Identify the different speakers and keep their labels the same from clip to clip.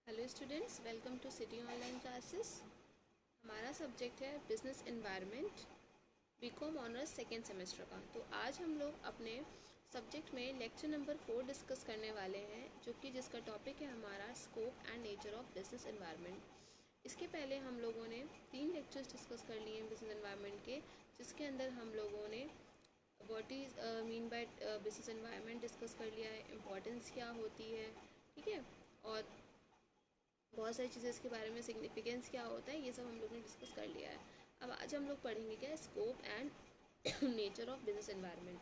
Speaker 1: Hello students, welcome to city online classes. हमारा subject है business environment, B Com honours second semester का। तो आज हम लोग अपने सब्जेक्ट में लेक्चर नंबर 4 डिस्कस करने वाले हैं, जो कि जिसका टॉपिक है हमारा scope and nature of business environment. इसके पहले हम लोगों ने 3 लेक्चर्स डिस्कस कर लिए हैं बिजनेस एनवायरनमेंट के, जिसके अंदर हम लोगों ने what is mean by business environment discuss कर लिया है, इम्पोर्टेंस क्या होती है, ठीक है, और बहुत सारी चीज़ें इसके बारे में, सिग्निफिकेंस क्या होता है, ये सब हम लोग ने डिस्कस कर लिया है। अब आज हम लोग पढ़ेंगे क्या, scope and nature of business environment.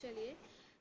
Speaker 1: चलिए,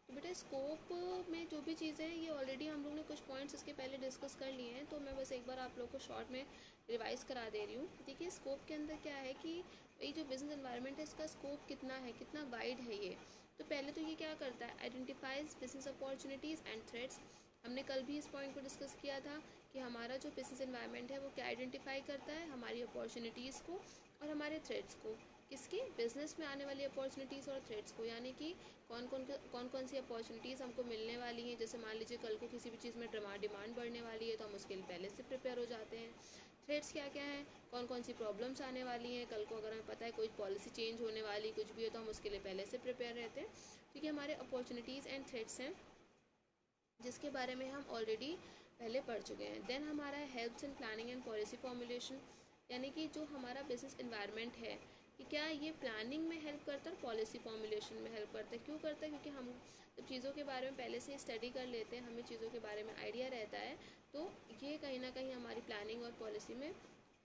Speaker 1: तो बेटा स्कोप में जो भी चीज़ें हैं ये ऑलरेडी हम लोग ने कुछ पॉइंट्स इसके पहले डिस्कस कर लिए हैं, तो मैं बस एक बार आप लोग को शॉर्ट में रिवाइज करा दे रही हूँ। देखिए, स्कोप के अंदर क्या है कि ये जो बिजनेस एनवायरनमेंट है इसका स्कोप कितना है, कितना वाइड है ये। तो पहले तो ये क्या करता है, identifies business opportunities and threats. हमने कल भी इस पॉइंट को डिस्कस किया था कि हमारा जो बिजनेस एनवायरनमेंट है वो क्या आइडेंटिफाई करता है, हमारी अपॉर्चुनिटीज़ को और हमारे थ्रेट्स को। किसके, बिजनेस में आने वाली अपॉर्चुनिटीज़ और थ्रेट्स को, यानी कि कौन कौन सी अपॉर्चुनिटीज़ हमको मिलने वाली हैं। जैसे मान लीजिए कल को किसी भी चीज़ में डिमांड बढ़ने वाली है तो हम उसके लिए पहले से प्रिपेयर हो जाते हैं। थ्रेट्स क्या क्या हैं, कौन कौन सी प्रॉब्लम्स आने वाली हैं, कल को अगर हमें पता है कोई पॉलिसी चेंज होने वाली कुछ भी है तो हम उसके लिए पहले से प्रिपेयर रहते हैं। क्योंकि हमारे अपॉर्चुनिटीज़ एंड थ्रेट्स हैं जिसके बारे में हम ऑलरेडी पहले पढ़ चुके हैं। देन हमारा है helps in planning and policy formulation, यानी कि जो हमारा बिजनेस इन्वायरमेंट है कि क्या ये प्लानिंग में हेल्प करता है और पॉलिसी फॉर्मुलेशन में हेल्प करता है। क्यों करता है, क्योंकि हम जब चीज़ों के बारे में पहले से स्टडी कर लेते हैं, हमें चीज़ों के बारे में आइडिया रहता है, तो ये कहीं ना कहीं हमारी प्लानिंग और पॉलिसी में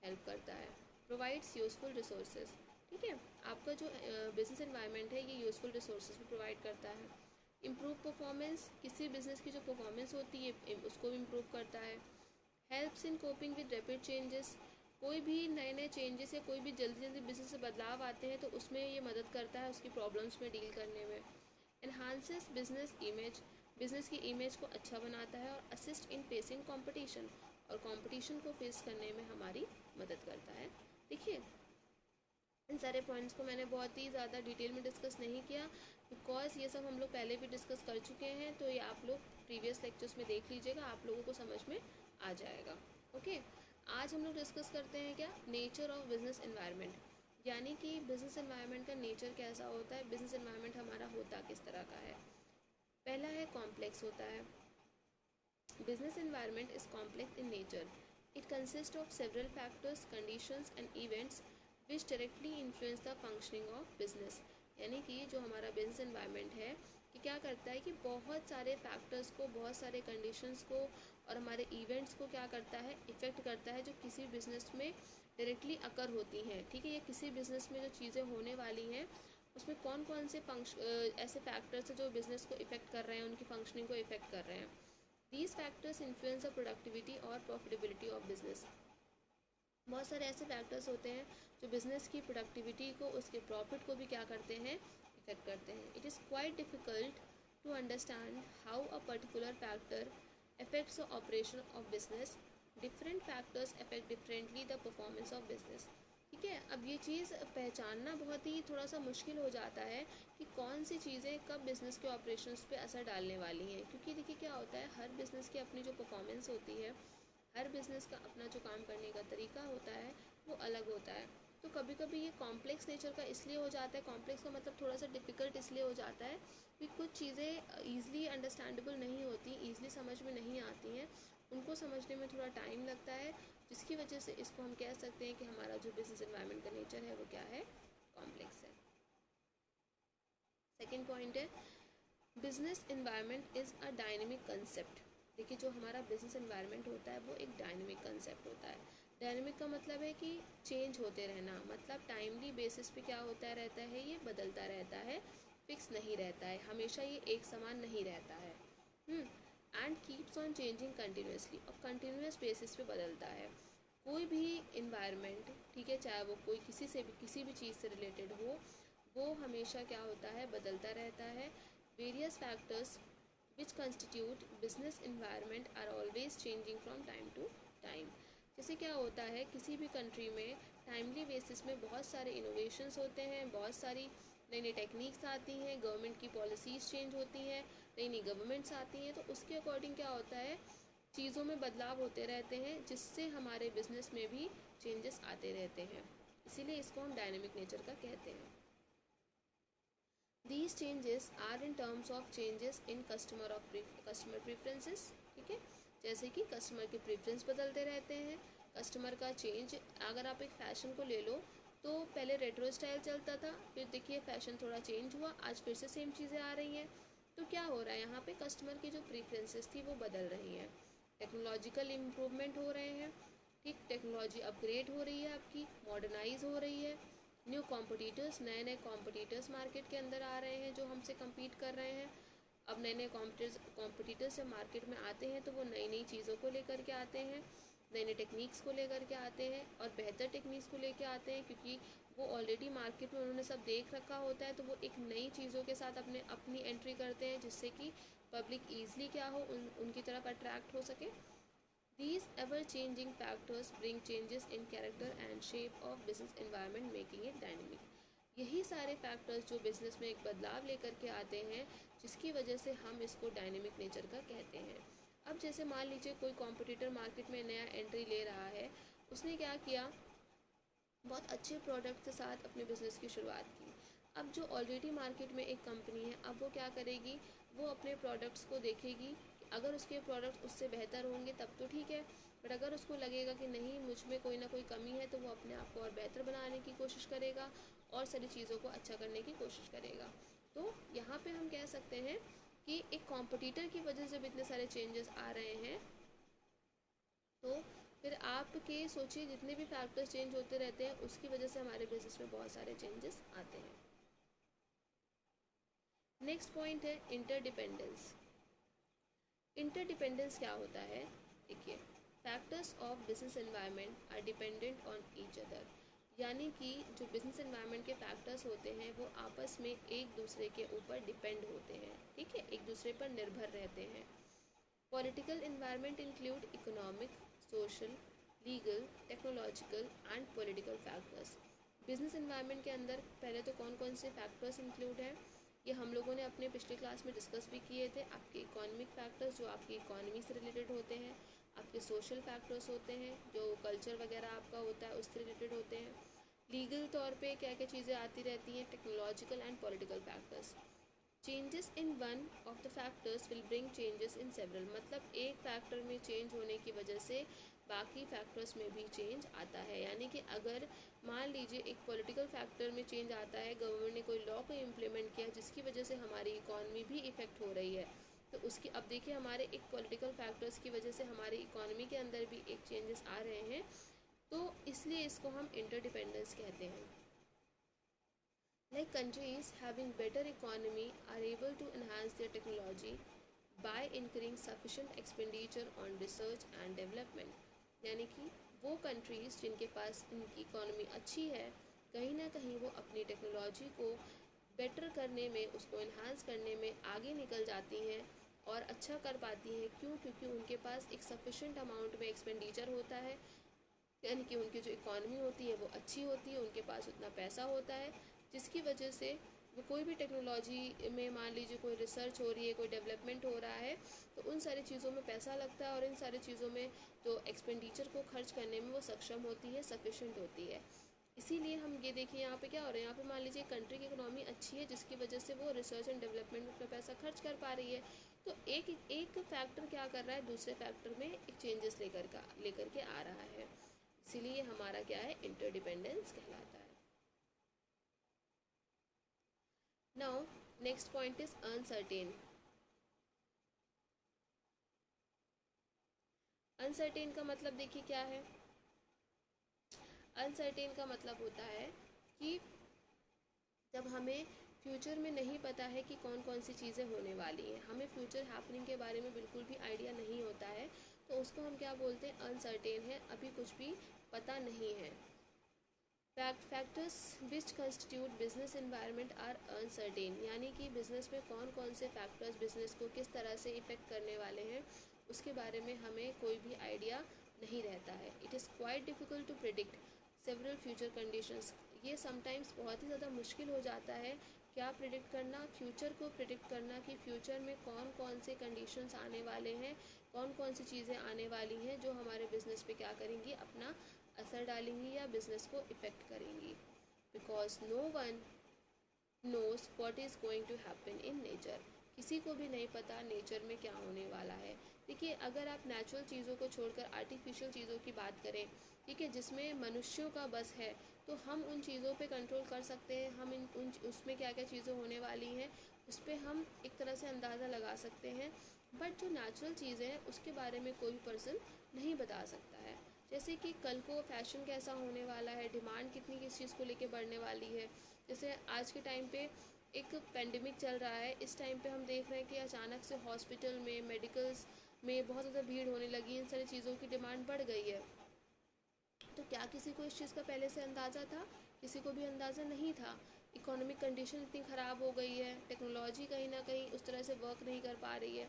Speaker 1: हेल्प करता है। प्रोवाइड्स यूज़फुल रिसोर्सेज, ठीक है, आपका जो बिजनेस इन्वायरमेंट है ये यूज़फुल रिसोर्सेज भी प्रोवाइड करता है। इम्प्रूव परफॉर्मेंस, किसी बिजनेस की जो परफॉर्मेंस होती है उसको भी इम्प्रूव करता है। Helps in coping with rapid changes, कोई भी नए नए चेंजेस या कोई भी जल्दी जल्दी बिजनेस से बदलाव आते हैं तो उसमें ये मदद करता है उसकी प्रॉब्लम्स में डील करने में। एनहांसेस बिजनेस इमेज, बिजनेस की इमेज को अच्छा बनाता है। और असिस्ट इन फेसिंग कंपटीशन, और कंपटीशन को फेस करने में हमारी मदद करता है। देखिए, इन सारे पॉइंट्स को मैंने बहुत ही ज़्यादा डिटेल में डिस्कस नहीं किया, बिकॉज ये सब हम लोग पहले भी डिस्कस कर चुके हैं, तो ये आप लोग प्रीवियस लेक्चर्स में देख लीजिएगा, आप लोगों को समझ में आ जाएगा। ओके, आज हम लोग डिस्कस करते हैं क्या, नेचर ऑफ बिजनेस एनवायरनमेंट, यानी कि बिजनेस एनवायरनमेंट का नेचर कैसा होता है, बिजनेस एनवायरनमेंट हमारा होता किस तरह का है। पहला है कॉम्प्लेक्स होता है। Business environment is complex in nature. It consists of several factors, conditions and events which directly influence the functioning of business. यानी कि जो हमारा बिजनेस एनवायरनमेंट है कि क्या करता है कि बहुत सारे फैक्टर्स को, बहुत सारे कंडीशंस को और हमारे इवेंट्स को क्या करता है, इफ़ेक्ट करता है, जो किसी बिजनेस में डायरेक्टली अकर होती हैं। ठीक है, ये किसी बिजनेस में जो चीज़ें होने वाली हैं उसमें कौन कौन से ऐसे फैक्टर्स हैं जो बिजनेस को इफ़ेक्ट कर रहे हैं, उनकी फंक्शनिंग को इफ़ेक्ट कर रहे हैं। These factors influence the productivity और profitability of business. बहुत सारे ऐसे फैक्टर्स होते हैं जो बिजनेस की प्रोडक्टिविटी को, उसके प्रॉफिट को भी क्या करते हैं, इफेक्ट करते हैं। It is quite difficult to understand how a particular factor affects the operation of business. Different factors affect differently the performance of business. ठीक है, अब ये चीज़ पहचानना बहुत ही थोड़ा सा मुश्किल हो जाता है कि कौन सी चीज़ें कब बिज़नेस के ऑपरेशंस पे असर डालने वाली हैं, क्योंकि देखिए क्या होता है, हर बिज़नेस की अपनी जो परफॉर्मेंस होती है, हर बिज़नेस का अपना जो काम करने का तरीका होता है वो अलग होता है। तो कभी कभी ये कॉम्प्लेक्स नेचर का इसलिए हो जाता है, कॉम्प्लेक्स का मतलब थोड़ा सा डिफ़िकल्ट इसलिए हो जाता है कि कुछ चीज़ें ईज़िली अंडरस्टैंडेबल नहीं होती, ईज़िली समझ में नहीं आती हैं, उनको समझने में थोड़ा टाइम लगता है, जिसकी वजह से इसको हम कह सकते हैं कि हमारा जो बिजनेस एनवायरनमेंट का नेचर है वो क्या है, कॉम्प्लेक्स है। सेकेंड पॉइंट है, business environment is a dynamic concept. देखिए, जो हमारा बिजनेस एनवायरनमेंट होता है वो एक डायनेमिक कंसेप्ट होता है। डायनेमिक का मतलब है कि चेंज होते रहना, मतलब टाइमली बेसिस पे क्या होता रहता है, ये बदलता रहता है, फिक्स नहीं रहता है, हमेशा ये एक समान नहीं रहता है। And keeps on changing continuously, और कंटिन्यूस बेसिस पे बदलता है। कोई भी इन्वायरमेंट, ठीक है, चाहे वो कोई किसी से भी, किसी भी चीज़ से रिलेटेड हो, वो हमेशा क्या होता है, बदलता रहता है। Various factors which constitute business environment are always changing from time to time. जैसे क्या होता है, किसी भी कंट्री में टाइमली बेसिस में बहुत सारे इनोवेशंस होते हैं, बहुत सारी नई नई टेक्निक्स आती हैं, गवर्नमेंट की पॉलिसीज़ चेंज होती हैं, नई नई गवर्नमेंट्स आती हैं, तो उसके अकॉर्डिंग क्या होता है, चीज़ों में बदलाव होते रहते हैं, जिससे हमारे बिजनेस में भी चेंजेस आते रहते हैं। इसीलिए इसको हम डायनेमिक नेचर का कहते हैं। These changes are in terms of changes in customer preferences, ठीक है, जैसे कि कस्टमर के प्रेफरेंस बदलते रहते हैं, कस्टमर का चेंज। अगर आप एक फ़ैशन को ले लो तो पहले रेट्रो स्टाइल चलता था, फिर देखिए फ़ैशन थोड़ा चेंज हुआ, आज फिर से सेम चीज़ें आ रही हैं। तो क्या हो रहा है यहाँ पे, कस्टमर की जो प्रेफरेंसेस थी वो बदल रही हैं, टेक्नोलॉजिकल इम्प्रूवमेंट हो रहे हैं, ठीक, टेक्नोलॉजी अपग्रेड हो रही है, आपकी मॉडर्नाइज हो रही है, न्यू कॉम्पिटिटर्स, नए नए कॉम्पिटिटर्स मार्केट के अंदर आ रहे हैं जो हमसे कम्पीट कर रहे हैं। अब नए नए कॉम्पिटिटर्स जब मार्केट में आते हैं तो वो नई नई चीज़ों को लेकर के आते हैं, नई नई टेक्निक्स को लेकर के आते हैं और बेहतर टेक्निक्स को लेकर आते हैं, क्योंकि वो ऑलरेडी मार्केट में उन्होंने सब देख रखा होता है, तो वो एक नई चीज़ों के साथ अपनी एंट्री करते हैं, जिससे कि पब्लिक ईजिली क्या हो, उनकी तरफ अट्रैक्ट हो सके। These ever-changing factors bring changes in character and shape of business environment, making it dynamic. यही सारे फैक्टर्स जो बिजनेस में एक बदलाव लेकर के आते हैं, जिसकी वजह से हम इसको डायनेमिक नेचर का कहते हैं। अब जैसे मान लीजिए कोई कॉम्पिटिटर मार्केट में नया एंट्री ले रहा है, उसने क्या किया, बहुत अच्छे प्रोडक्ट के साथ अपने बिजनेस की शुरुआत की। अब जो ऑलरेडी मार्केट में एक कंपनी है, अब वो क्या करेगी, वो अपने प्रोडक्ट्स को देखेगी, अगर उसके प्रोडक्ट उससे बेहतर होंगे तब तो ठीक है, बट अगर उसको लगेगा कि नहीं मुझ में कोई ना कोई कमी है, तो वो अपने आप को और बेहतर बनाने की कोशिश करेगा और सारी चीज़ों को अच्छा करने की कोशिश करेगा। तो यहाँ पे हम कह सकते हैं कि एक कॉम्पिटिटर की वजह से जब इतने सारे चेंजेस आ रहे हैं, तो फिर आपके सोचिए जितने भी फैक्टर्स चेंज होते रहते हैं, उसकी वजह से हमारे बिजनेस में बहुत सारे चेंजेस आते हैं। नेक्स्ट पॉइंट है इंटरडिपेंडेंस। इंटरडिपेंडेंस क्या होता है, देखिए, factors of business environment are dependent on each other, यानी कि जो बिजनेस एनवायरनमेंट के फैक्टर्स होते हैं वो आपस में एक दूसरे के ऊपर डिपेंड होते हैं, ठीक है, एक दूसरे पर निर्भर रहते हैं। Political environment include economic, social, legal, technological and political factors. Business environment के अंदर पहले तो कौन कौन से फैक्टर्स इंक्लूड हैं, ये हम लोगों ने अपने पिछले क्लास में डिस्कस भी किए थे। आपके इकोनॉमिक फैक्टर्स जो आपकी इकोनॉमी से रिलेटेड होते हैं, आपके सोशल फैक्टर्स होते हैं जो कल्चर वगैरह आपका होता है उससे रिलेटेड होते हैं, लीगल तौर पे क्या क्या चीज़ें आती रहती हैं, technological and political factors. Changes in one of the factors will bring changes in several, मतलब एक फैक्टर में चेंज होने की वजह से बाकी फैक्टर्स में भी चेंज आता है। यानी कि अगर मान लीजिए एक पॉलिटिकल फैक्टर में चेंज आता है, गवर्नमेंट ने कोई लॉ को इम्प्लीमेंट किया जिसकी वजह से हमारी इकॉनमी भी इफ़ेक्ट हो रही है, तो उसकी अब देखिए हमारे एक पॉलिटिकल फैक्टर्स की वजह से हमारी इकॉनमी के अंदर भी एक चेंजेस आ रहे हैं, तो इसलिए इसको हम इंटरडिपेंडेंस कहते हैं। Like countries having better economy are able to enhance their technology by incurring sufficient expenditure on research and development, यानी कि वो कंट्रीज़ जिनके पास इनकी इकॉनमी अच्छी है, कहीं ना कहीं वो अपनी टेक्नोलॉजी को बेटर करने में, उसको इन्हांस करने में आगे निकल जाती हैं और अच्छा कर पाती हैं। क्यों? क्योंकि उनके पास एक सफिशेंट अमाउंट में एक्सपेंडिचर होता है, यानी कि उनकी जो इकॉनमी होती है वो अच्छी होती है, उनके पास उतना पैसा होता है जिसकी वजह से वो कोई भी टेक्नोलॉजी में मान लीजिए कोई रिसर्च हो रही है, कोई डेवलपमेंट हो रहा है, तो उन सारी चीज़ों में पैसा लगता है और इन सारी चीज़ों में जो एक्सपेंडिचर को खर्च करने में वो सक्षम होती है, सफिशेंट होती है। इसीलिए हम ये देखिए यहाँ पे क्या हो रहा है, यहाँ पे मान लीजिए कंट्री की इकोनॉमी अच्छी है जिसकी वजह से वो रिसर्च एंड डेवलपमेंट में अपना पैसा खर्च कर पा रही है। तो एक एक फैक्टर क्या कर रहा है, दूसरे फैक्टर में एक चेंजेस लेकर के आ रहा है, इसीलिए हमारा क्या है, इंटरडिपेंडेंस कहलाता है। Now next point is uncertain. Uncertain का मतलब देखिए क्या है, अनसर्टेन का मतलब होता है कि जब हमें फ्यूचर में नहीं पता है कि कौन कौन सी चीज़ें होने वाली हैं, हमें फ्यूचर हैपनिंग के बारे में बिल्कुल भी आइडिया नहीं होता है, तो उसको हम क्या बोलते हैं, अनसर्टेन है, अभी कुछ भी पता नहीं है। Factors which constitute business environment are uncertain, यानी कि बिजनेस में कौन कौन से फैक्टर्स बिजनेस को किस तरह से इफेक्ट करने वाले हैं उसके बारे में हमें कोई भी आइडिया नहीं रहता है। It is quite difficult to predict several future conditions. ये समटाइम्स बहुत ही ज़्यादा मुश्किल हो जाता है क्या प्रिडिक्ट करना, फ्यूचर को प्रिडिक्ट करना कि फ्यूचर में कौन कौन से कंडीशंस आने वाले हैं, कौन कौन सी चीज़ें आने वाली हैं जो हमारे बिज़नेस पे क्या करेंगी, अपना असर डालेंगी या बिज़नेस को इफ़ेक्ट करेंगी। Because no one knows what is going to happen in nature. किसी को भी नहीं पता नेचर में क्या होने वाला है। देखिए, अगर आप नेचुरल चीज़ों को छोड़कर आर्टिफिशियल चीज़ों की बात करें, ठीक है, जिसमें मनुष्यों का बस है, तो हम उन चीज़ों पे कंट्रोल कर सकते हैं। हम उसमें क्या क्या चीज़ें होने वाली हैं उस पर हम एक तरह से अंदाज़ा लगा सकते हैं। बट जो नेचुरल चीज़ें हैं उसके बारे में कोई पर्सन नहीं बता सकता है। जैसे कि कल को फैशन कैसा होने वाला है, डिमांड कितनी किस चीज़ को लेके बढ़ने वाली है। जैसे आज के टाइम पे एक पेंडेमिक चल रहा है, इस टाइम पे हम देख रहे हैं कि अचानक से हॉस्पिटल में, मेडिकल्स में बहुत ज़्यादा भीड़ होने लगी, इन सारी चीज़ों की डिमांड बढ़ गई है। तो क्या किसी को इस चीज़ का पहले से अंदाज़ा था? किसी को भी अंदाज़ा नहीं था। इकोनॉमिक कंडीशन इतनी ख़राब हो गई है, टेक्नोलॉजी कहीं ना कहीं उस तरह से वर्क नहीं कर पा रही है।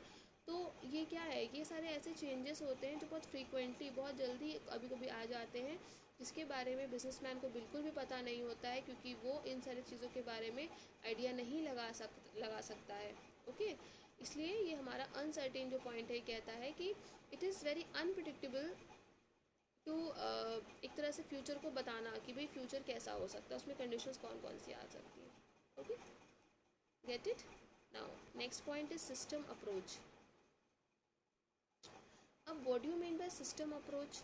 Speaker 1: तो ये क्या है, ये सारे ऐसे चेंजेस होते हैं जो बहुत फ्रीक्वेंटली, बहुत जल्दी कभी कभी आ जाते हैं, जिसके बारे में बिजनेसमैन को बिल्कुल भी पता नहीं होता है, क्योंकि वो इन सारी चीज़ों के बारे में आइडिया नहीं लगा सकता है। ओके, इसलिए ये हमारा अनसर्टेन जो पॉइंट है कहता है कि it is very unpredictable to एक तरह से फ्यूचर को बताना कि भाई फ्यूचर कैसा हो सकता है, उसमें कंडीशंस कौन कौन सी आ सकती है। Okay, get it. Now next point is system approach. अब what do you mean by system approach?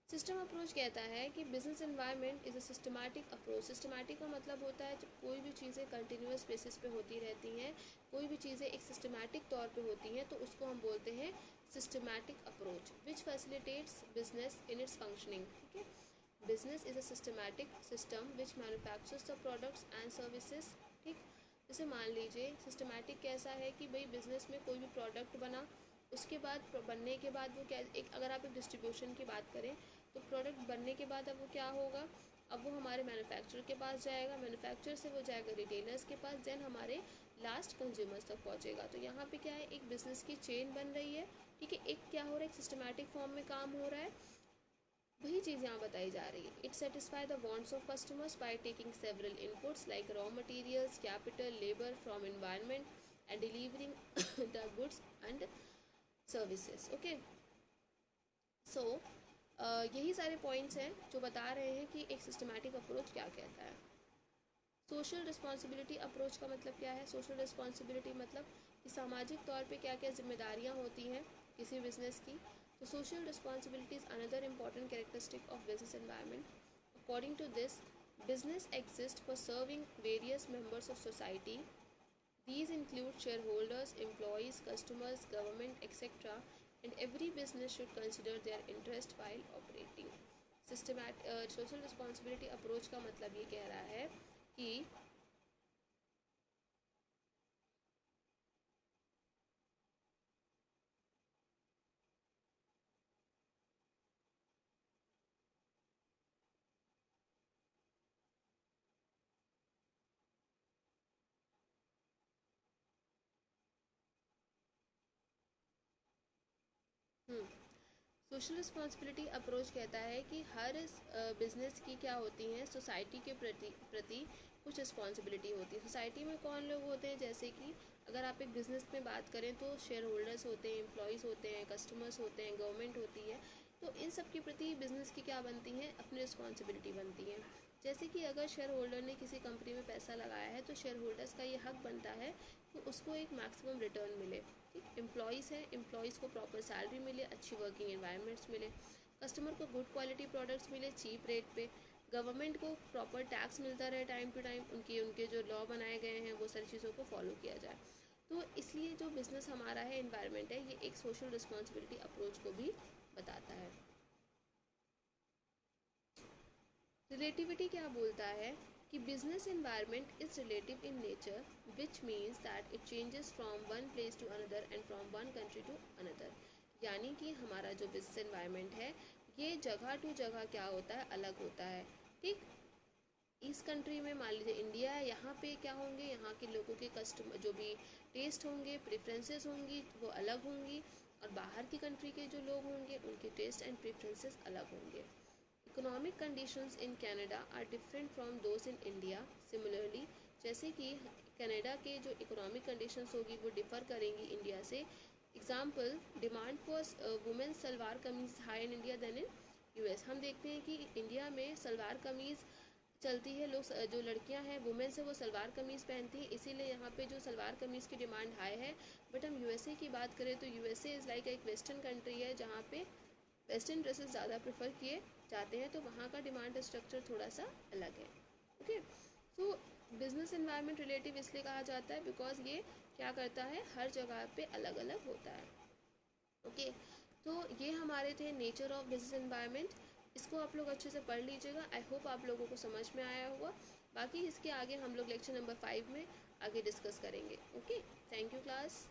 Speaker 1: System approach कहता है कि business environment is a systematic approach. Systematic का मतलब होता है जब कोई भी चीज़ें कंटिन्यूस बेसिस पे होती रहती हैं, कोई भी चीज़ें एक सिस्टमैटिक तौर पे होती हैं, तो उसको हम बोलते हैं systematic approach, which facilitates business in its functioning. ठीक है, business is a systematic system which manufactures the products and services. ठीक, जैसे मान लीजिए सिस्टमैटिक कैसा है कि भाई बिजनेस में कोई भी प्रोडक्ट बना, उसके बाद बनने के बाद वो क्या, एक अगर आप एक डिस्ट्रीब्यूशन की बात करें तो प्रोडक्ट बनने के बाद अब वो क्या होगा, अब वो हमारे मैन्युफैक्चरर के पास जाएगा, मैन्युफैक्चरर से वो जाएगा रिटेलर्स के पास, देन हमारे लास्ट कंज्यूमर्स तक पहुंचेगा। तो यहाँ पे क्या है, एक बिजनेस की चेन बन रही है। ठीक है, एक क्या हो रहा है, एक सिस्टमैटिक फॉर्म में काम हो रहा है। वही चीज़ यहाँ बताई जा रही है। It satisfy the wants of customers by taking several inputs like raw materials, capital, labour from environment and delivering the goods and services. Okay, so यही सारे पॉइंट्स हैं जो बता रहे हैं कि एक सिस्टमैटिक अप्रोच क्या कहता है। सोशल रिस्पॉन्सिबिलिटी अप्रोच का मतलब क्या है? सोशल रिस्पॉन्सिबिलिटी मतलब कि सामाजिक तौर पे क्या क्या जिम्मेदारियाँ होती हैं किसी बिजनेस की। तो social responsibility is another important characteristic of business environment. According to this, business exist for serving various members of society. These include shareholders, employees, customers, government, etc. And every business should consider their interest while operating. Social responsibility approach का मतलब ये कह रहा है कि social responsibility approach कहता है कि हर बिजनेस की क्या होती हैं, सोसाइटी के प्रति कुछ रिस्पॉन्सिबिलिटी होती है। सोसाइटी में कौन लोग होते हैं, जैसे कि अगर आप एक बिज़नेस में बात करें तो शेयर होल्डर्स होते हैं, एम्प्लॉयज़ होते हैं, कस्टमर्स होते हैं, गवर्नमेंट होती है। तो इन सब के प्रति बिज़नेस की क्या बनती हैं, अपनी रिस्पॉन्सिबिलिटी बनती है। जैसे कि अगर शेयर होल्डर ने किसी कंपनी में पैसा लगाया है तो शेयर होल्डर्स का ये हक बनता है कि उसको एक मैक्सिमम रिटर्न मिले। ठीक, एम्प्लॉयज़ हैं, एम्प्लॉयज़ को प्रॉपर सैलरी मिले, अच्छी वर्किंग एनवायरनमेंट्स मिले, कस्टमर को गुड क्वालिटी प्रोडक्ट्स मिले चीप रेट पे, गवर्नमेंट को प्रॉपर टैक्स मिलता रहे टाइम टू टाइम, उनके जो लॉ बनाए गए हैं वो सारी चीज़ों को फॉलो किया जाए। तो इसलिए जो बिज़नेस हमारा है, एनवायरनमेंट है, ये एक सोशल रिस्पॉन्सिबिलिटी अप्रोच को भी बताता है। रिलेटिविटी क्या बोलता है कि business environment is relative in nature, which means that it changes from one place to another and from one country to another. यानी कि हमारा जो बिजनेस एनवायरनमेंट है ये जगह टू जगह क्या होता है, अलग होता है। ठीक, इस कंट्री में मान लीजिए इंडिया है, यहाँ पे क्या होंगे, यहाँ के लोगों के कस्टमर जो भी टेस्ट होंगे, प्रेफरेंसेस होंगी, वो अलग होंगी, और बाहर की कंट्री के जो लोग होंगे उनके टेस्ट एंड प्रेफरेंसेस अलग होंगे। Economic conditions in Canada are different from those in India similarly, जैसे कि कनाडा के जो इकोनॉमिक कंडीशंस होगी वो डिफ़र करेंगी इंडिया से। Example, demand for women salwar kameez high in India than in US. हम देखते हैं कि इंडिया में सलवार कमीज़ चलती है, लोग जो लड़कियां हैं वुमेन्स है वो सलवार कमीज़ पहनती हैं, इसीलिए यहाँ पे जो सलवार कमीज़ की डिमांड हाई है। बट हम यूएसए की बात करें तो यूएसए इज़ लाइक एक वेस्टर्न कंट्री है जहाँ पे वेस्टर्न ड्रेसेस ज़्यादा प्रेफर किए जाते हैं, तो वहाँ का डिमांड स्ट्रक्चर थोड़ा सा अलग है। ओके, सो बिजनेस एनवायरनमेंट रिलेटिव इसलिए कहा जाता है बिकॉज ये क्या करता है, हर जगह पे अलग अलग होता है। ओके, तो ये हमारे थे नेचर ऑफ बिजनेस एनवायरनमेंट। इसको आप लोग अच्छे से पढ़ लीजिएगा। आई होप आप लोगों को समझ में आया होगा। बाकी इसके आगे हम लोग लेक्चर नंबर 5 में आगे डिस्कस करेंगे। Okay, thank you class.